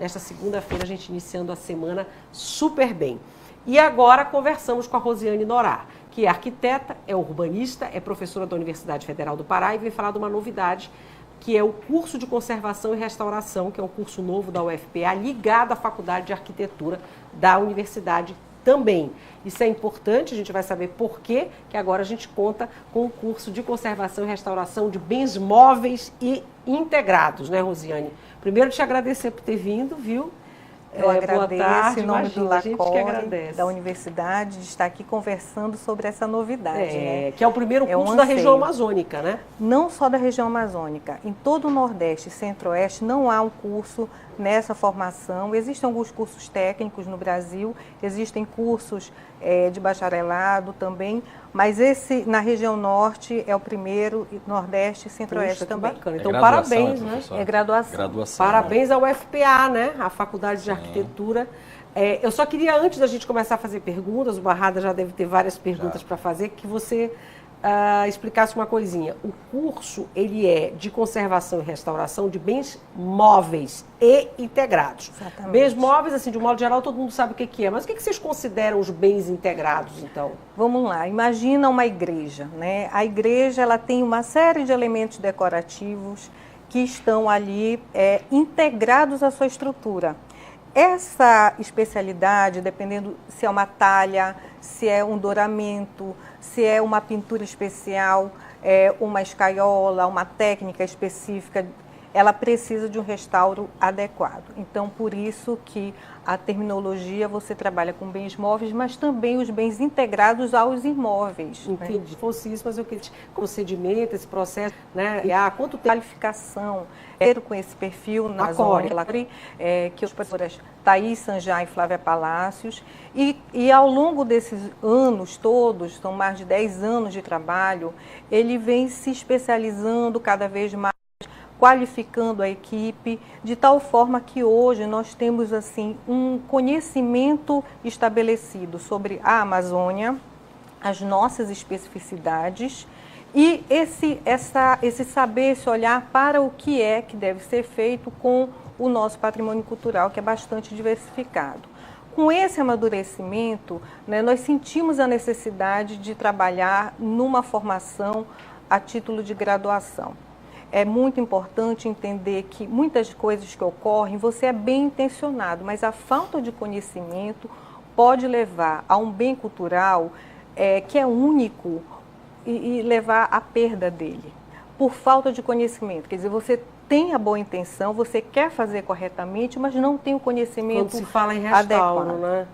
nesta segunda-feira, a gente iniciando a semana super bem. E agora conversamos com a Rosiane Norá, que é arquiteta, é urbanista, é professora da Universidade Federal do Pará e vem falar de uma novidade, que é o curso de conservação e restauração, que é um curso novo da UFPA, ligado à Faculdade de Arquitetura da Universidade também. Isso é importante, a gente vai saber por quê, que agora a gente conta com o curso de conservação e restauração de bens móveis e integrados, né, Rosiane? Primeiro, te agradecer por ter vindo, viu? Eu agradeço, em nome do LACORE, da universidade, de estar aqui conversando sobre essa novidade. Né? Que é o primeiro curso da região amazônica, né? Não só da região amazônica. Em todo o Nordeste e Centro-Oeste não há um curso nessa formação. Existem alguns cursos técnicos no Brasil, existem cursos de bacharelado também, mas esse na região Norte é o primeiro, Nordeste e Centro-Oeste também. Bacana. Então, parabéns, né? É graduação. Parabéns ao UFPA, né? A Faculdade de Arquitetura. Eu só queria, antes da gente começar a fazer perguntas, o Barrada já deve ter várias perguntas para fazer, que você explicasse uma coisinha. O curso, ele é de conservação e restauração de bens móveis e integrados. Exatamente. Bens móveis, assim, de um modo geral, todo mundo sabe o que é. Mas o que vocês consideram os bens integrados, então? Vamos lá, imagina uma igreja, né? A igreja, ela tem uma série de elementos decorativos que estão ali integrados à sua estrutura. Essa especialidade, dependendo se é uma talha, se é um douramento, se é uma pintura especial, uma escaiola, uma técnica específica, ela precisa de um restauro adequado. Então, por isso que a terminologia, você trabalha com bens móveis, mas também os bens integrados aos imóveis. Entendi. Né? Se fosse isso, mas eu queria procedimento, esse processo, né? Quanto tempo qualificação com esse perfil na zona que as professoras Thaís Sanjá e Flávia Palácios, e ao longo desses anos todos, são mais de 10 anos de trabalho, ele vem se especializando cada vez mais, qualificando a equipe, de tal forma que hoje nós temos assim um conhecimento estabelecido sobre a Amazônia, as nossas especificidades e esse saber, esse olhar para o que é que deve ser feito com o nosso patrimônio cultural, que é bastante diversificado. Com esse amadurecimento, né, nós sentimos a necessidade de trabalhar numa formação a título de graduação. É muito importante entender que muitas coisas que ocorrem, você é bem intencionado, mas a falta de conhecimento pode levar a um bem cultural que é único e levar à perda dele, por falta de conhecimento. Quer dizer, você tem a boa intenção, você quer fazer corretamente, mas não tem o conhecimento adequado. Quando se fala em restauro, né?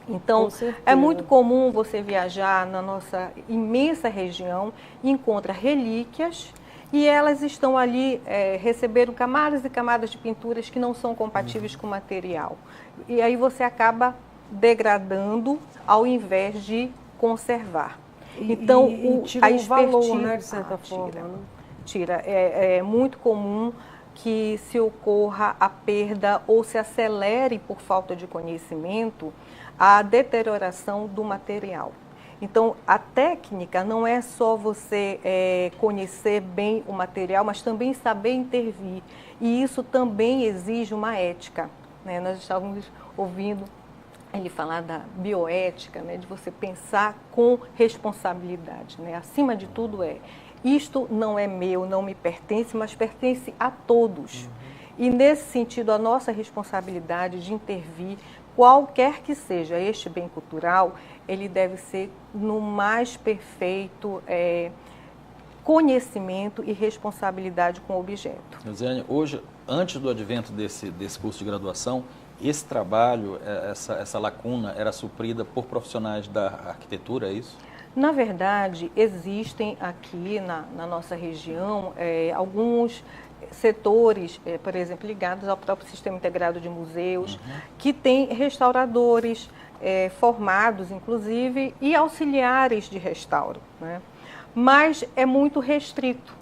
Então, é muito comum você viajar na nossa imensa região e encontra relíquias, e elas estão ali, receberam camadas e camadas de pinturas que não são compatíveis com o material. E aí você acaba degradando ao invés de conservar. Então, tira o valor, né, de certa forma. Tira. É muito comum que se ocorra a perda ou se acelere por falta de conhecimento a deterioração do material. Então, a técnica não é só você conhecer bem o material, mas também saber intervir. E isso também exige uma ética. Né? Nós estávamos ouvindo ele falar da bioética, né? De você pensar com responsabilidade. Né? Acima de tudo isto não é meu, não me pertence, mas pertence a todos. E nesse sentido, a nossa responsabilidade de intervir, qualquer que seja este bem cultural, ele deve ser no mais perfeito conhecimento e responsabilidade com o objeto. Rosiane, hoje, antes do advento desse curso de graduação, esse trabalho, essa lacuna era suprida por profissionais da arquitetura, é isso? Na verdade, existem aqui na nossa região alguns setores, por exemplo, ligados ao próprio Sistema Integrado de Museus, que têm restauradores formados, inclusive, e auxiliares de restauro, né? Mas é muito restrito.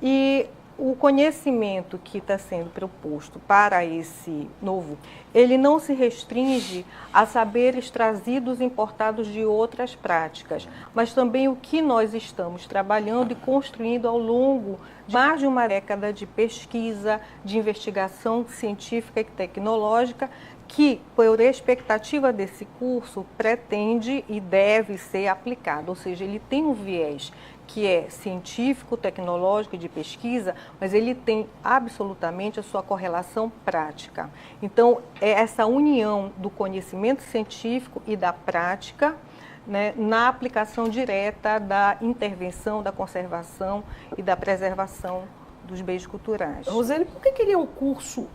E o conhecimento que está sendo proposto para esse novo, ele não se restringe a saberes trazidos e importados de outras práticas, mas também o que nós estamos trabalhando e construindo ao longo mais de uma década de pesquisa, de investigação científica e tecnológica, que, por expectativa desse curso, pretende e deve ser aplicado. Ou seja, ele tem um viés que é científico, tecnológico e de pesquisa, mas ele tem absolutamente a sua correlação prática. Então, é essa união do conhecimento científico e da prática, né, na aplicação direta da intervenção, da conservação e da preservação dos bens culturais. Rosiane, por que ele é um curso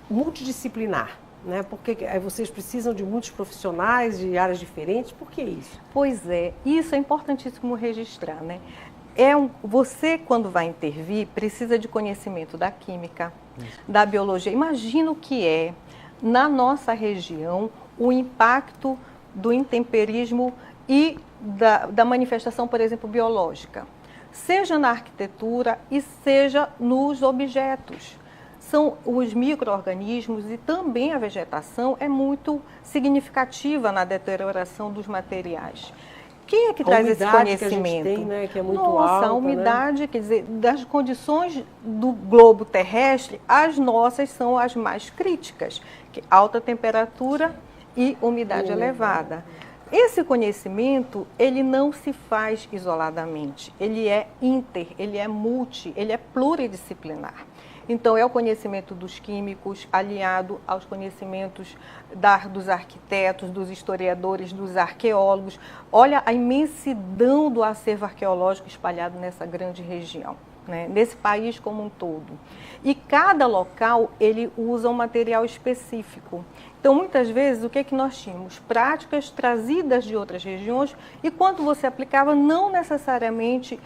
multidisciplinar? Né? Porque vocês precisam de muitos profissionais de áreas diferentes, por que isso? Pois é, isso é importantíssimo registrar, né? Você, quando vai intervir, precisa de conhecimento da química, da biologia. Imagina o que é, na nossa região, o impacto do intemperismo e da manifestação, por exemplo, biológica, seja na arquitetura e seja nos objetos. São os micro-organismos e também a vegetação é muito significativa na deterioração dos materiais. Quem é que traz esse conhecimento? Que a gente tem, né, que é muito alta, a umidade, né? Quer dizer, das condições do globo terrestre, as nossas são as mais críticas, que alta temperatura e umidade elevada. Esse conhecimento, ele não se faz isoladamente, ele é ele é ele é pluridisciplinar. Então, é o conhecimento dos químicos aliado aos conhecimentos dos arquitetos, dos historiadores, dos arqueólogos. Olha a imensidão do acervo arqueológico espalhado nessa grande região, né? Nesse país como um todo. E cada local, ele usa um material específico. Então, muitas vezes, o que é que nós tínhamos? Práticas trazidas de outras regiões e quando você aplicava, não necessariamente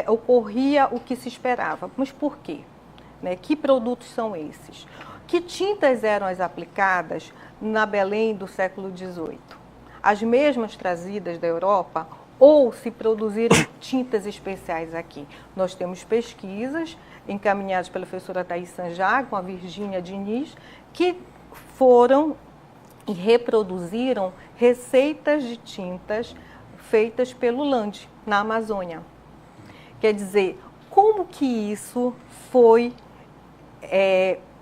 ocorria o que se esperava. Mas por quê? Né? Que produtos são esses? Que tintas eram as aplicadas na Belém do século XVIII? As mesmas trazidas da Europa ou se produziram tintas especiais aqui? Nós temos pesquisas encaminhadas pela professora Thaís Sanjá, com a Virgínia Diniz, que foram e reproduziram receitas de tintas feitas pelo Lande, na Amazônia. Quer dizer, como que isso foi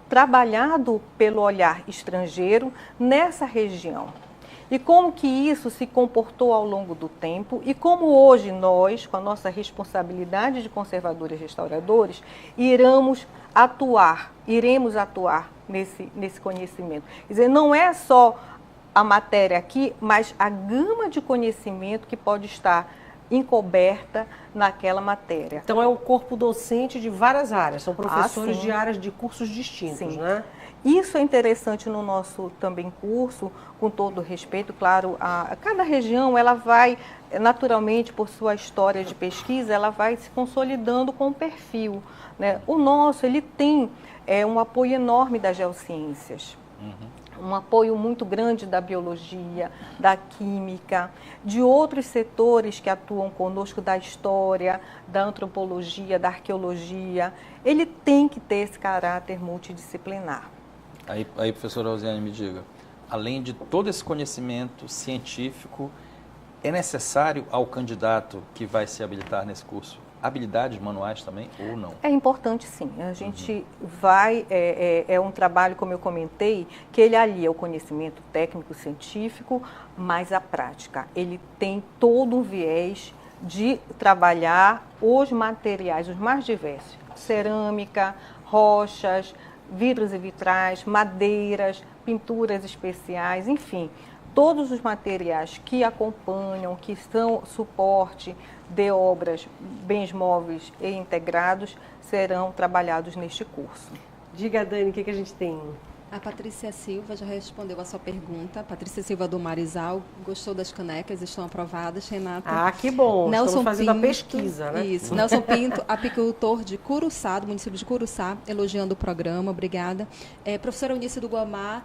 trabalhado pelo olhar estrangeiro nessa região? E como que isso se comportou ao longo do tempo e como hoje nós, com a nossa responsabilidade de conservadores e restauradores, iremos atuar nesse conhecimento. Quer dizer, não é só a matéria aqui, mas a gama de conhecimento que pode estar encoberta naquela matéria. Então é um corpo docente de várias áreas, são professores de áreas de cursos distintos, sim, né? Isso é interessante no nosso também curso, com todo respeito, claro, a cada região ela vai, naturalmente, por sua história de pesquisa, ela vai se consolidando com um perfil, né? O nosso, ele tem um apoio enorme das geociências. Um apoio muito grande da biologia, da química, de outros setores que atuam conosco, da história, da antropologia, da arqueologia. Ele tem que ter esse caráter multidisciplinar. Aí professora Rosiane, me diga, além de todo esse conhecimento científico, é necessário ao candidato que vai se habilitar nesse curso habilidades manuais também ou não? É importante, sim. A gente vai, é um trabalho, como eu comentei, que ele alia o conhecimento técnico, científico, mas a prática. Ele tem todo um viés de trabalhar os materiais, os mais diversos. Cerâmica, rochas, vidros e vitrais, madeiras, pinturas especiais, enfim. Todos os materiais que acompanham, que são suporte de obras, bens móveis e integrados, serão trabalhados neste curso. Diga, Dani, o que a gente tem? A Patrícia Silva já respondeu a sua pergunta. Patrícia Silva do Marizal, gostou das canecas, estão aprovadas, Renata. Ah, que bom, Nelson estamos fazendo Pinto, a pesquisa, né? Isso, Nelson Pinto, apicultor de Curuçá, do município de Curuçá, elogiando o programa, obrigada. Professora Eunice do Guamá,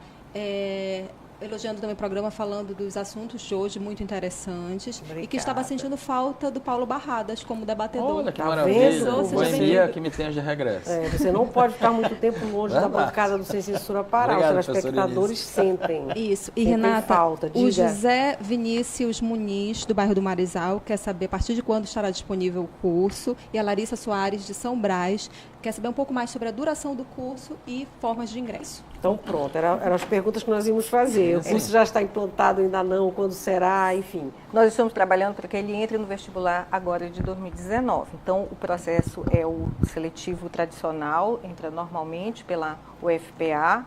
elogiando também o programa, falando dos assuntos de hoje muito interessantes. Obrigada. E que estava sentindo falta do Paulo Barradas como debatedor. Olha que Tá maravilha. vendo? Vou enviar que me tenha de regresso. Você não pode ficar muito tempo longe da bancada do Sem Censura Pará. Obrigado, Os telespectadores sentem. Isso. E, Sentem Renata, falta. o Diga. José Vinícius Muniz, do bairro do Marizal, quer saber a partir de quando estará disponível o curso. E a Larissa Soares, de São Brás, quer saber um pouco mais sobre a duração do curso e formas de ingresso. Então, pronto. Eram as perguntas que nós íamos fazer. O curso já está implantado, ainda não? Quando será? Enfim. Nós estamos trabalhando para que ele entre no vestibular agora de 2019. Então, o processo é o seletivo tradicional, entra normalmente pela UFPA.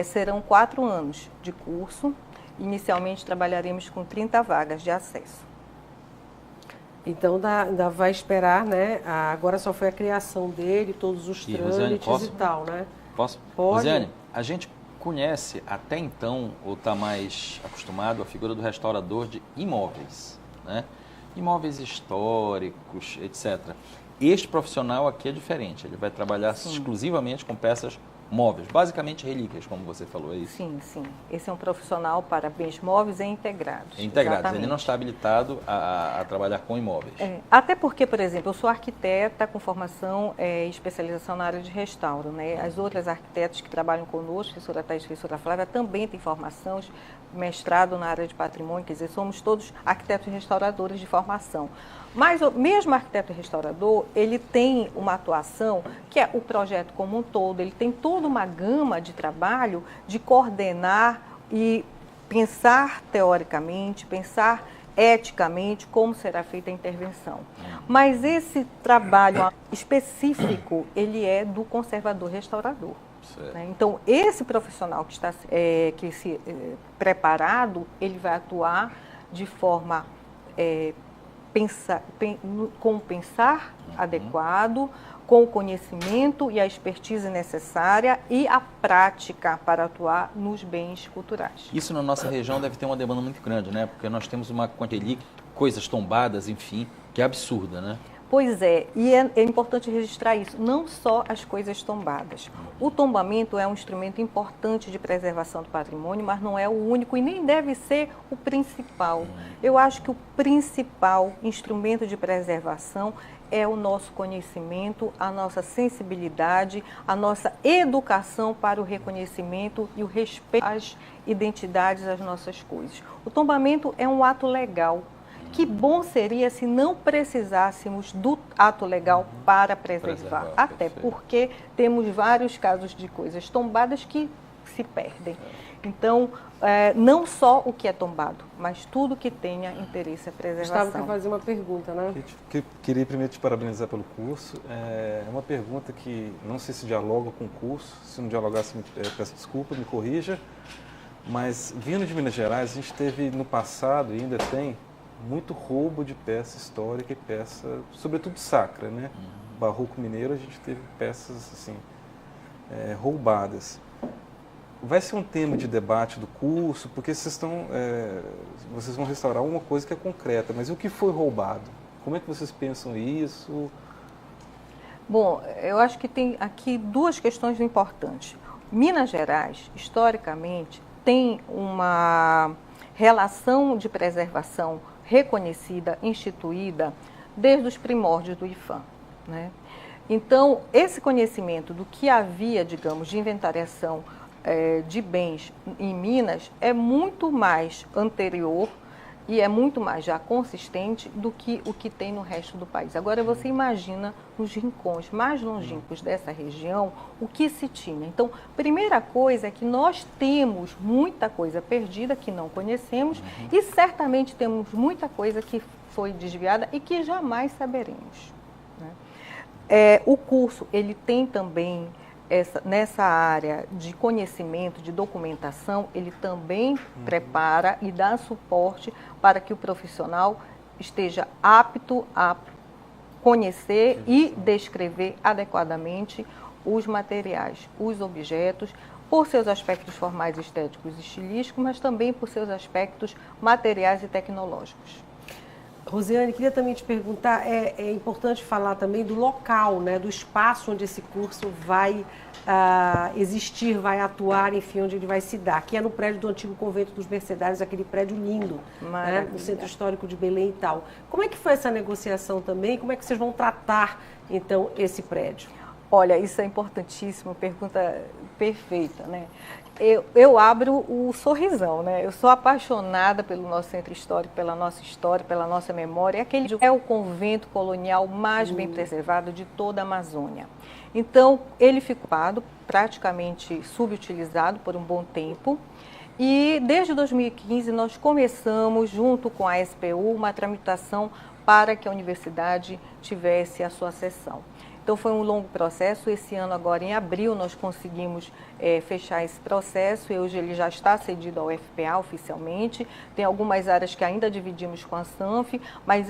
Serão 4 anos de curso. Inicialmente, trabalharemos com 30 vagas de acesso. Então, ainda vai esperar, né? Agora só foi a criação dele, todos os trâmites Rosiane, posso? e tal, né? Posso? Pode. Rosiane, a gente conhece até então, ou está mais acostumado, a figura do restaurador de imóveis, né? Imóveis históricos, etc. Este profissional aqui é diferente, ele vai trabalhar exclusivamente com peças móveis, basicamente relíquias, como você falou, é isso? Sim, sim. Esse é um profissional para bens móveis e integrados. Integrados, Exatamente. ele não está habilitado a trabalhar com imóveis. Até porque, por exemplo, eu sou arquiteta com formação e especialização na área de restauro, né? As outras arquitetas que trabalham conosco, a professora Thaís e a professora Flávia, também têm formação, mestrado na área de patrimônio, quer dizer, somos todos arquitetos e restauradores de formação. Mas o mesmo arquiteto e restaurador, ele tem uma atuação que é o projeto como um todo, ele tem toda uma gama de trabalho de coordenar e pensar teoricamente, pensar eticamente como será feita a intervenção. Mas esse trabalho específico, ele é do conservador restaurador. Né? Então, esse profissional que está preparado, ele vai atuar de forma com o pensar adequado, com o conhecimento e a expertise necessária e a prática para atuar nos bens culturais. Isso na nossa região deve ter uma demanda muito grande, né? Porque nós temos uma quantidade de coisas tombadas, enfim, que é absurda, né? Pois é, e é importante registrar isso, não só as coisas tombadas. O tombamento é um instrumento importante de preservação do patrimônio, mas não é o único e nem deve ser o principal. Eu acho que o principal instrumento de preservação é o nosso conhecimento, a nossa sensibilidade, a nossa educação para o reconhecimento e o respeito às identidades, às nossas coisas. O tombamento é um ato legal. Que bom seria se não precisássemos do ato legal para preservar. Até porque temos vários casos de coisas tombadas que se perdem. Então, não só o que é tombado, mas tudo que tenha interesse à preservação. Gustavo quer fazer uma pergunta, né? Queria primeiro te parabenizar pelo curso. É uma pergunta que não sei se dialoga com o curso. Se não dialogasse, peço desculpa, me corrija. Mas, vindo de Minas Gerais, a gente teve no passado e ainda tem muito roubo de peça histórica e peça, sobretudo sacra, né? Barroco mineiro, a gente teve peças assim, roubadas. Vai ser um tema de debate do curso, porque vocês vão restaurar uma coisa que é concreta, mas o que foi roubado? Como é que vocês pensam isso? Bom, eu acho que tem aqui duas questões importantes. Minas Gerais, historicamente, tem uma relação de preservação reconhecida, instituída, desde os primórdios do IFAM, né? Então, esse conhecimento do que havia, digamos, de inventariação de bens em Minas é muito mais anterior e é muito mais já consistente do que o que tem no resto do país. Agora, você imagina nos rincões mais longínquos dessa região o que se tinha. Então, primeira coisa é que nós temos muita coisa perdida que não conhecemos e certamente temos muita coisa que foi desviada e que jamais saberemos, né? O curso, ele tem também nessa área de conhecimento, de documentação, ele também prepara e dá suporte para que o profissional esteja apto a conhecer e descrever adequadamente os materiais, os objetos, por seus aspectos formais, estéticos e estilísticos, mas também por seus aspectos materiais e tecnológicos. Rosiane, queria também te perguntar, é importante falar também do local, né, do espaço onde esse curso vai existir, vai atuar, enfim, onde ele vai se dar, que é no prédio do antigo Convento dos Mercedários, aquele prédio lindo, né, no Centro Histórico de Belém e tal. Como é que foi essa negociação também? Como é que vocês vão tratar, então, esse prédio? Olha, isso é importantíssimo, pergunta perfeita, né? Eu abro o sorrisão, né? Eu sou apaixonada pelo nosso centro histórico, pela nossa história, pela nossa memória. Aquele é o convento colonial mais bem preservado de toda a Amazônia. Então, ele ficou praticamente subutilizado por um bom tempo. E desde 2015 nós começamos, junto com a SPU, uma tramitação para que a universidade tivesse a sua sessão. Então foi um longo processo. Esse ano, agora em abril, nós conseguimos fechar esse processo. E hoje ele já está cedido ao FPA oficialmente. Tem algumas áreas que ainda dividimos com a SANF, mas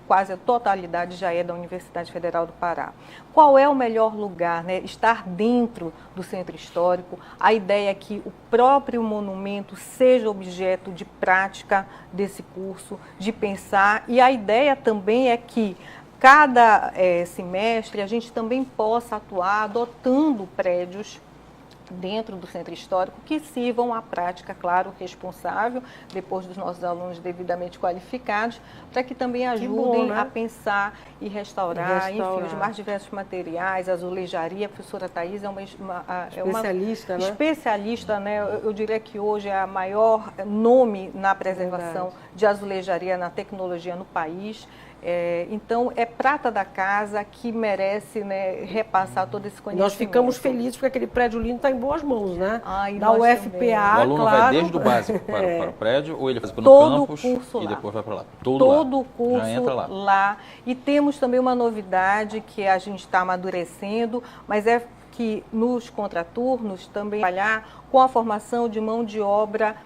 quase a totalidade já é da Universidade Federal do Pará. Qual é o melhor lugar, né? Estar dentro do centro histórico. A ideia é que o próprio monumento seja objeto de prática desse curso, de pensar. E a ideia também é que cada semestre a gente também possa atuar adotando prédios dentro do centro histórico que sirvam à prática, claro, responsável, depois dos nossos alunos devidamente qualificados, para que também ajudem a pensar e restaurar, enfim, os mais diversos materiais, azulejaria. A professora Thaís é uma especialista, né? Especialista, né? Eu diria que hoje é a maior nome na preservação de azulejaria, na tecnologia no país. Então, é prata da casa que merece, né, repassar todo esse conhecimento. Nós ficamos felizes porque aquele prédio lindo está em boas mãos, né? Da UFPA, também. O aluno vai desde o básico para o prédio, ou ele faz no campus e depois vai para lá? Todo o curso já entra lá. E temos também uma novidade que a gente está amadurecendo, mas é que nos contraturnos também trabalhar com a formação de mão de obra,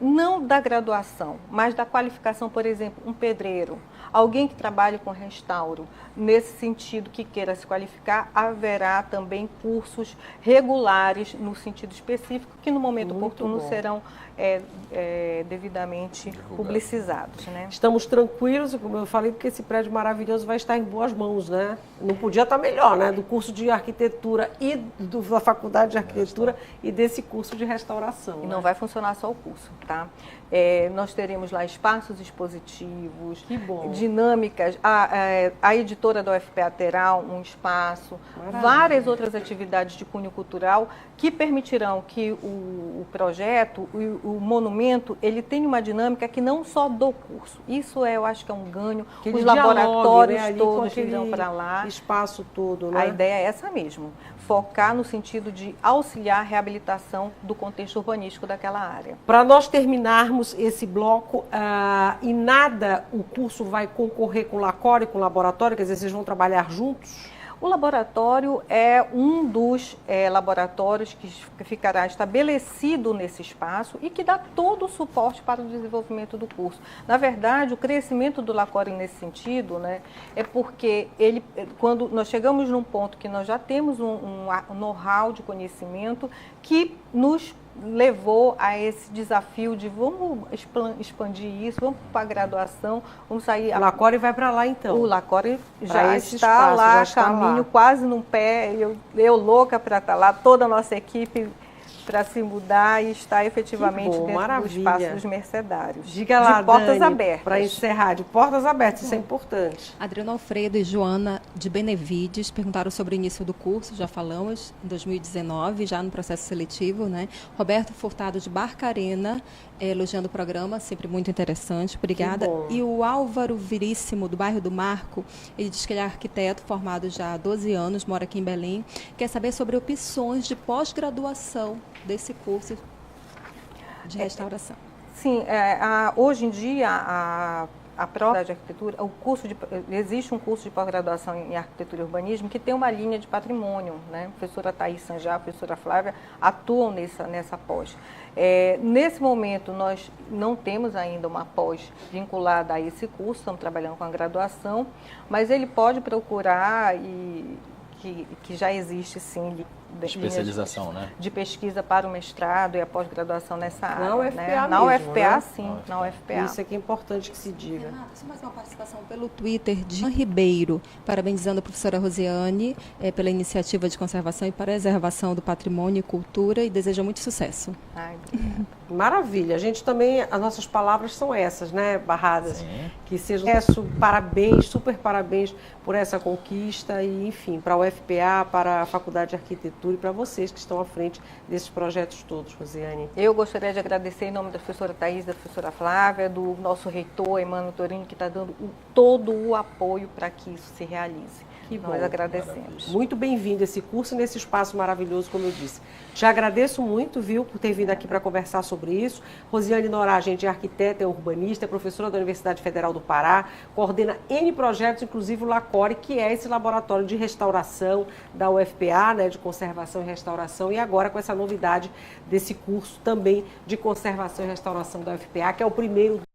não da graduação, mas da qualificação. Por exemplo, um pedreiro, alguém que trabalhe com restauro, nesse sentido que queira se qualificar, haverá também cursos regulares no sentido específico, que no momento oportuno serão devidamente publicizados, né? Estamos tranquilos, como eu falei, porque esse prédio maravilhoso vai estar em boas mãos, né? Não podia estar melhor, né? Do curso de arquitetura e da faculdade de arquitetura e desse curso de restauração. E não vai funcionar só o curso, tá? Nós teremos lá espaços expositivos, dinâmicas, a editora da UFPA terá um espaço, várias outras atividades de cunho cultural que permitirão que o projeto, o monumento, ele tenha uma dinâmica que não só do curso. Isso eu acho que é um ganho. Os laboratórios, né, todos irão para lá. Espaço todo, né? A ideia é essa mesmo, focar no sentido de auxiliar a reabilitação do contexto urbanístico daquela área. Para nós terminarmos esse bloco, e nada o curso vai concorrer com o LACOR e com o laboratório, quer dizer, vocês vão trabalhar juntos? O laboratório é um dos laboratórios que ficará estabelecido nesse espaço e que dá todo o suporte para o desenvolvimento do curso. Na verdade, o crescimento do LACOR nesse sentido, né, é porque quando nós chegamos num ponto que nós já temos um know-how de conhecimento que nos levou a esse desafio de vamos expandir isso, vamos para a graduação, vamos sair... O LACOR vai para lá, então? O LACOR já está lá, caminho quase no pé, eu louca para estar lá, toda a nossa equipe para se mudar e estar efetivamente dentro do espaço dos mercedários. Diga lá, de portas Dani, abertas. Para encerrar, de portas abertas, isso é importante. Adriano Alfredo e Joana de Benevides perguntaram sobre o início do curso, já falamos, em 2019, já no processo seletivo, né? Roberto Furtado de Barcarena, elogiando o programa, sempre muito interessante, obrigada. E o Álvaro Viríssimo, do bairro do Marco, ele diz que ele é arquiteto, formado já há 12 anos, mora aqui em Belém, quer saber sobre opções de pós-graduação desse curso de restauração. Sim, hoje em dia a própria de arquitetura, existe um curso de pós-graduação em arquitetura e urbanismo que tem uma linha de patrimônio, né? A professora Thaís Sanjá, a professora Flávia atuam nessa pós. Nesse momento nós não temos ainda uma pós vinculada a esse curso, estamos trabalhando com a graduação, mas ele pode procurar que já existe sim especialização, né? De pesquisa para o mestrado e a pós-graduação nessa área. Na UFPA né? Na mesmo, UFPA, né? sim, na UFPA. Isso é que é importante que se diga. Renata, só mais uma participação pelo Twitter de Jean Ribeiro, parabenizando a professora Rosiane pela iniciativa de conservação e preservação do patrimônio e cultura e deseja muito sucesso. Ai, obrigada. Maravilha. A gente também, as nossas palavras são essas, né, Barradas? Sim. Que seja parabéns, super parabéns por essa conquista e, enfim, para a UFPA, para a Faculdade de Arquitetura e para vocês que estão à frente desses projetos todos, Rosiane. Eu gostaria de agradecer em nome da professora Thaís, da professora Flávia, do nosso reitor, Emmanuel Torini, que está dando todo o apoio para que isso se realize. Que bom. Nós agradecemos. Muito bem-vindo esse curso nesse espaço maravilhoso, como eu disse. Te agradeço muito, viu, por ter vindo aqui para conversar sobre isso. Rosiane Norá, agente é arquiteta, é urbanista, é professora da Universidade Federal do Pará, coordena N projetos, inclusive o LACORE, que é esse laboratório de restauração da UFPA, né, de conservação e restauração, e agora com essa novidade desse curso também de conservação e restauração da UFPA, que é o primeiro